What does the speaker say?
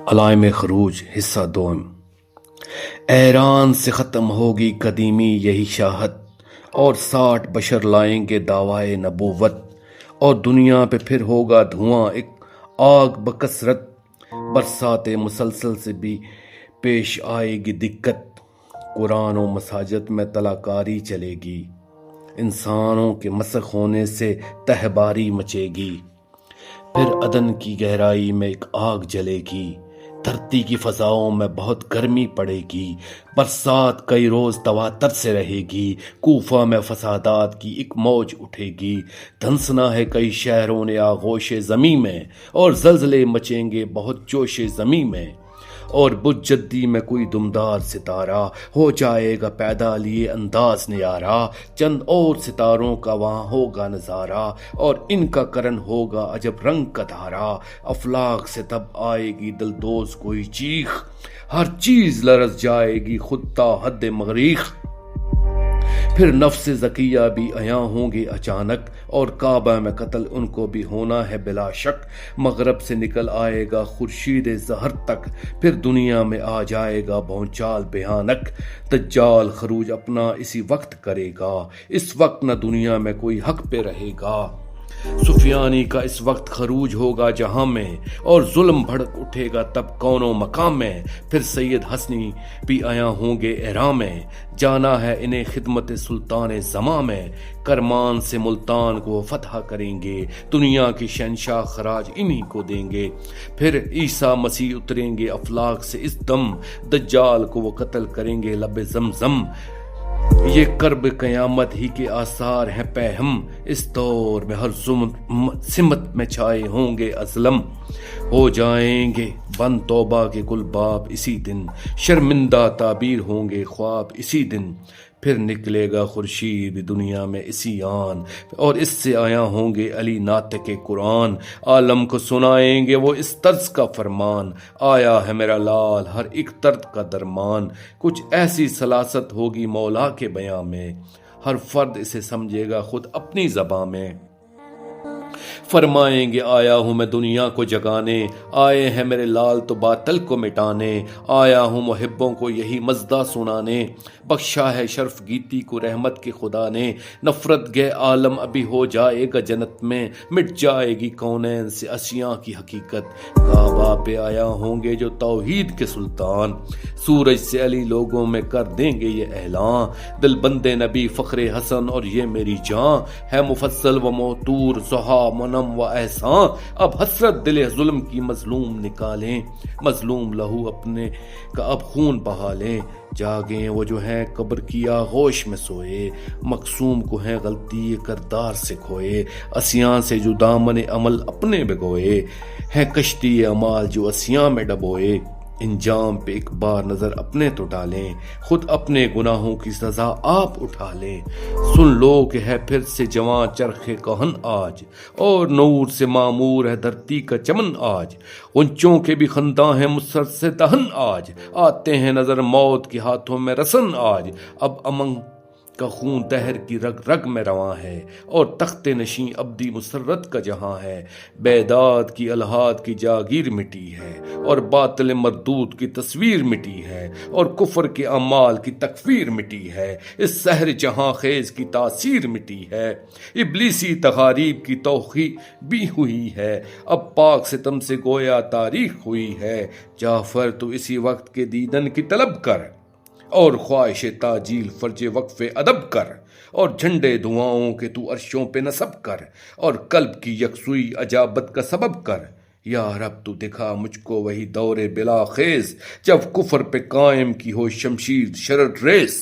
علائم خروج حصہ دوم۔ ایران سے ختم ہوگی قدیمی یہی شاہت، اور 60 بشر لائیں گے دعوائے نبوت، اور دنیا پہ پھر ہوگا دھواں ایک آگ بکثرت۔ برسات مسلسل سے بھی پیش آئے گی دقت، قرآن و مساجد میں طلاکاری چلے گی، انسانوں کے مسخ ہونے سے تہباری مچے گی۔ پھر عدن کی گہرائی میں ایک آگ جلے گی، دھرتی کی فضاؤں میں بہت گرمی پڑے گی، برسات کئی روز تواتر سے رہے گی، کوفہ میں فسادات کی ایک موج اٹھے گی، دھنسنا ہے کئی شہروں نے آغوش زمیں میں، اور زلزلے مچیں گے بہت جوش زمیں میں، اور بت جدی میں کوئی دمدار ستارہ ہو جائے گا پیدا لیے انداز نیارہ، چند اور ستاروں کا وہاں ہوگا نظارہ، اور ان کا کرن ہوگا عجب رنگ کا دھارا۔ افلاک سے تب آئے گی دلدوز کوئی چیخ، ہر چیز لرز جائے گی خود تا حد مغریخ۔ پھر نفس زکیہ بھی عیاں ہوں گے اچانک، اور کعبہ میں قتل ان کو بھی ہونا ہے بلا شک۔ مغرب سے نکل آئے گا خورشید ظہر تک، پھر دنیا میں آ جائے گا بھونچال بھیانک۔ دجال خروج اپنا اسی وقت کرے گا، اس وقت نہ دنیا میں کوئی حق پہ رہے گا۔ سفیانی کا اس وقت خروج ہوگا جہاں میں، اور ظلم بھڑک اٹھے گا تب کون و مقام میں۔ پھر سید حسنی بھی عیاں ہوں گے ایراں میں، جانا ہے انہیں خدمت سلطان زماں میں۔ کرمان سے ملتان کو فتح کریں گے، دنیا کی شہنشاہ خراج انہی کو دیں گے۔ پھر عیسیٰ مسیح اتریں گے افلاک سے اس دم، دجال کو وہ قتل کریں گے لب زمزم۔ یہ کرب قیامت ہی کے آثار ہیں پہم، اس دور میں ہر سمت میں چھائے ہوں گے ازلم۔ ہو جائیں گے بند توبہ کے کل باب اسی دن، شرمندہ تعبیر ہوں گے خواب اسی دن۔ پھر نکلے گا خورشید بھی دنیا میں اسی آن، اور اس سے آیا ہوں گے علی ناطق قرآن۔ عالم کو سنائیں گے وہ اس طرز کا فرمان، آیا ہے میرا لال ہر ایک درد کا درمان۔ کچھ ایسی سلاست ہوگی مولا کے بیاں میں، ہر فرد اسے سمجھے گا خود اپنی زبان میں۔ فرمائیں گے آیا ہوں میں دنیا کو جگانے، آئے ہیں میرے لال تو باطل کو مٹانے، آیا ہوں محبوں کو یہی مزدہ سنانے۔ بخشا ہے شرف گیتی کو رحمت کے خدا نے، نفرت گئے عالم ابھی ہو جائے گا جنت میں، مٹ جائے گی کونین سے اشیاء کی حقیقت۔ کعبہ پہ آیا ہوں گے جو توحید کے سلطان، سورج سے علی لوگوں میں کر دیں گے یہ اعلان۔ دل بندے نبی فخر حسن اور یہ میری جان، ہے مفصل و موتور زحا منم و احسان۔ اب حسرت دل ظلم کی مظلوم نکالیں، مظلوم لہو اپنے کا اب خون بہا لیں۔ جاگیں وہ جو ہیں قبر کی آغوش میں سوئے، مقسوم کو ہیں غلطی کردار سے کھوئے، اسیاں سے جو دامن عمل اپنے بھگوئے، ہیں کشتی اعمال جو اسیاں میں ڈبوئے۔ انجام پہ ایک بار نظر اپنے تو ڈالیں، خود اپنے گناہوں کی سزا آپ اٹھا لیں۔ سن لو کہ ہے پھر سے جواں چرخ کہن آج، اور نور سے معمور ہے دھرتی کا چمن آج۔ غنچوں کے بھی خنداں ہیں مسر سے دہن آج، آتے ہیں نظر موت کے ہاتھوں میں رسن آج۔ اب امن کا خون دہر کی رگ رگ میں رواں ہے، اور تخت نشیں ابدی مسرت کا جہاں ہے۔ بیداد کی الہاد کی جاگیر مٹی ہے، اور باطل مردود کی تصویر مٹی ہے، اور کفر کے اعمال کی تکفیر مٹی ہے۔ اس سحر جہاں خیز کی تاثیر مٹی ہے، ابلیسی تقاریب کی توخی بھی ہوئی ہے۔ اب پاک ستم سے گویا تاریخ ہوئی ہے، جعفر تو اسی وقت کے دیدن کی طلب کر، اور خواہش تاجیل فرج وقف ادب کر، اور جھنڈے دعاؤں کے تو عرشوں پہ نصب کر، اور قلب کی یکسوئی عجابت کا سبب کر۔ یا رب تو دکھا مجھ کو وہی دور بلا خیز، جب کفر پہ قائم کی ہو شمشیر شرر ریس۔